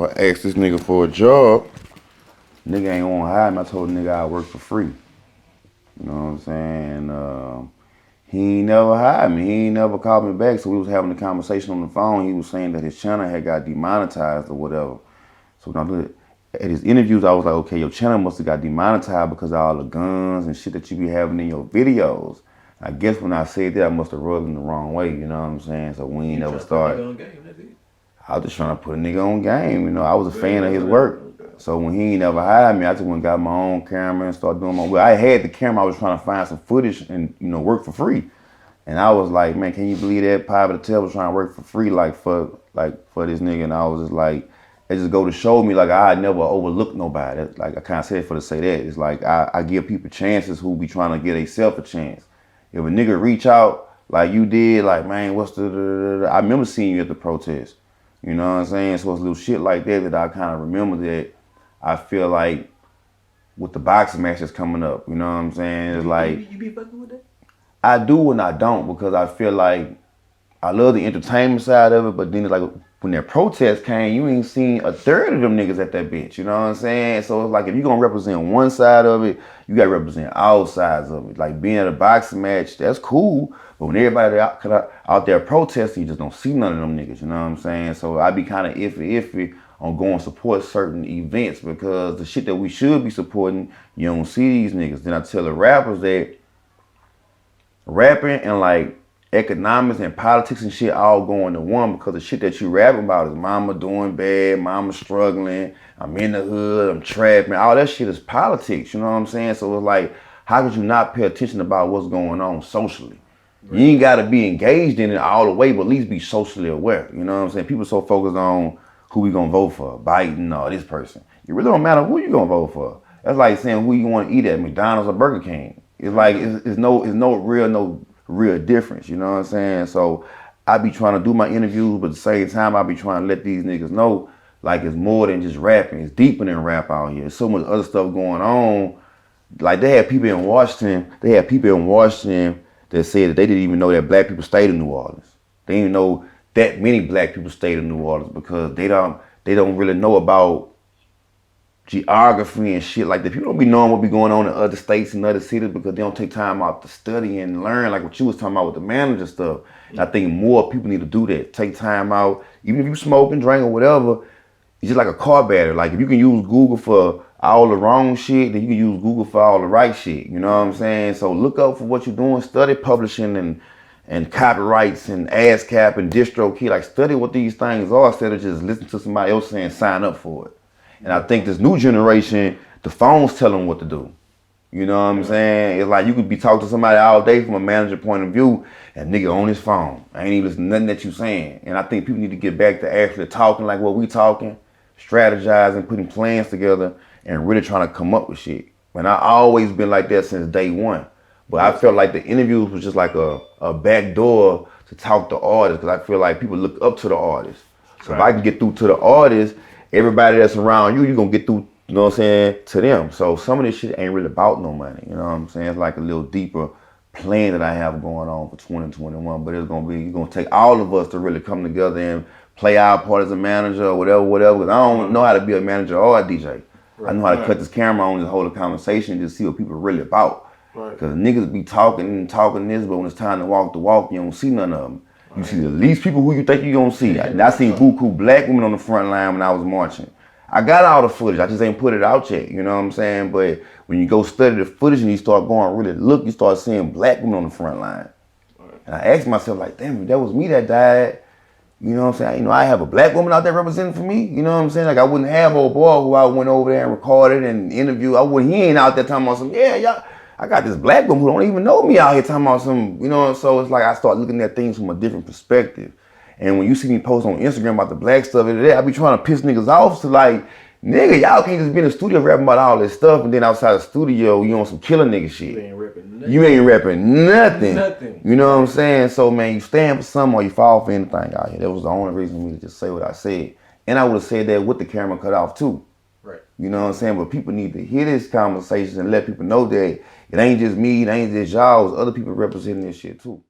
I asked this nigga for a job. Nigga ain't want to hire me. I told the nigga I work for free. You know what I'm saying? He ain't never hired me. He ain't never called me back. So we was having a conversation on the phone. He was saying that his channel had got demonetized or whatever. So when I looked at his interviews, I was like, okay, your channel must have got demonetized because of all the guns and shit that you be having in your videos. I guess when I said that, I must have rubbed him the wrong way. You know what I'm saying? So we ain't never started. I was just trying to put a nigga on game. You know, I was a fan of his work. So when he ain't never hired me, I just went and got my own camera and started doing my work. I had the camera. I was trying to find some footage and, you know, work for free. And I was like, man, can you believe that? Papa the Tell was trying to work for free, for this nigga. And I was just like, it just go to show me, like, I never overlooked nobody. Like, I kind of said it for to say that. It's like, I give people chances who be trying to get themselves a chance. If a nigga reach out like you did, like, man, what's the, I remember seeing you at the protest. You know what I'm saying? So it's little shit like that I kind of remember that I feel like with the boxing match that's coming up, you know what I'm saying? It's like, you be fucking with that? I do and I don't, because I feel like I love the entertainment side of it, but then it's like when that protest came, you ain't seen a third of them niggas at that bitch, you know what I'm saying? So it's like if you're gonna represent one side of it, you gotta represent all sides of it. Like being at a boxing match, that's cool, but when everybody out there protesting, you just don't see none of them niggas, you know what I'm saying? So I be kind of iffy on going to support certain events, because the shit that we should be supporting, you don't see these niggas. Then I tell the rappers that rapping and like economics and politics and shit all go into one, because the shit that you rapping about is mama doing bad, mama struggling, I'm in the hood, I'm trapping, all that shit is politics, you know what I'm saying? So it's like, how could you not pay attention about what's going on socially? Right. You ain't gotta be engaged in it all the way, but at least be socially aware, you know what I'm saying? People so focused on who we gonna vote for, Biden or this person. It really don't matter who you gonna vote for. That's like saying who you want to eat at, McDonald's or Burger King. It's like it's no real difference. You know what I'm saying? So I be trying to do my interviews, but at the same time I be trying to let these niggas know, like, it's more than just rapping. It's deeper than rap out here. There's so much other stuff going on. Like they had people in Washington. That said that they didn't even know that black people stayed in New Orleans. They didn't even know that many black people stayed in New Orleans, because they don't really know about geography and shit like that. People don't be knowing what be going on in other states and other cities, because they don't take time out to study and learn, like what you was talking about with the manager stuff. And I think more people need to do that. Take time out, even if you smoke and drink or whatever. It's just like a car battery. Like if you can use Google for all the wrong shit, then you can use Google for all the right shit. You know what I'm saying? So look up for what you're doing. Study publishing and copyrights and ASCAP and DistroKey. Like study what these things are, instead of just listen to somebody else saying sign up for it. And I think this new generation, the phones tell them what to do. You know what I'm saying? It's like you could be talking to somebody all day from a manager point of view, and nigga on his phone. I ain't even listening to nothing that you saying. And I think people need to get back to actually talking like what we talking, strategizing, putting plans together, and really trying to come up with shit. And I always been like that since day one. But I felt like the interviews was just like a back door to talk to artists, because I feel like people look up to the artists. So right. If I can get through to the artists, everybody that's around you, you're gonna get through, you know what I'm saying, to them. So some of this shit ain't really about no money, you know what I'm saying? It's like a little deeper plan that I have going on for 2021, but it's gonna take all of us to really come together and play our part as a manager or whatever, because I don't know how to be a manager or a DJ. Right. I know how to cut this camera on and hold a conversation and just see what people are really about. Because niggas be talking this, but when it's time to walk the walk, you don't see none of them. You see the least people who you think you gonna see. I seen buku black women on the front line when I was marching. I got all the footage, I just ain't put it out yet, you know what I'm saying? But when you go study the footage and you start going really look, you start seeing black women on the front line. And I asked myself, like, damn, if that was me that died, you know what I'm saying? You know, I have a black woman out there representing for me, you know what I'm saying? Like I wouldn't have old boy who I went over there and recorded and interviewed. He ain't out there talking about some, yeah, y'all. I got this black woman who don't even know me out here talking about some, you know, so it's like I start looking at things from a different perspective. And when you see me post on Instagram about the black stuff, I be trying to piss niggas off to like, nigga, y'all can't just be in the studio rapping about all this stuff, and then outside the studio, you on some killer nigga shit. You ain't rapping nothing. You know what I'm saying? So, man, you stand for something or you fall for anything out here. That was the only reason for me to just say what I said. And I would have said that with the camera cut off, too. Right. You know what I'm saying? But people need to hear this conversation and let people know that it ain't just me, it ain't just y'all, it's other people representing this shit too.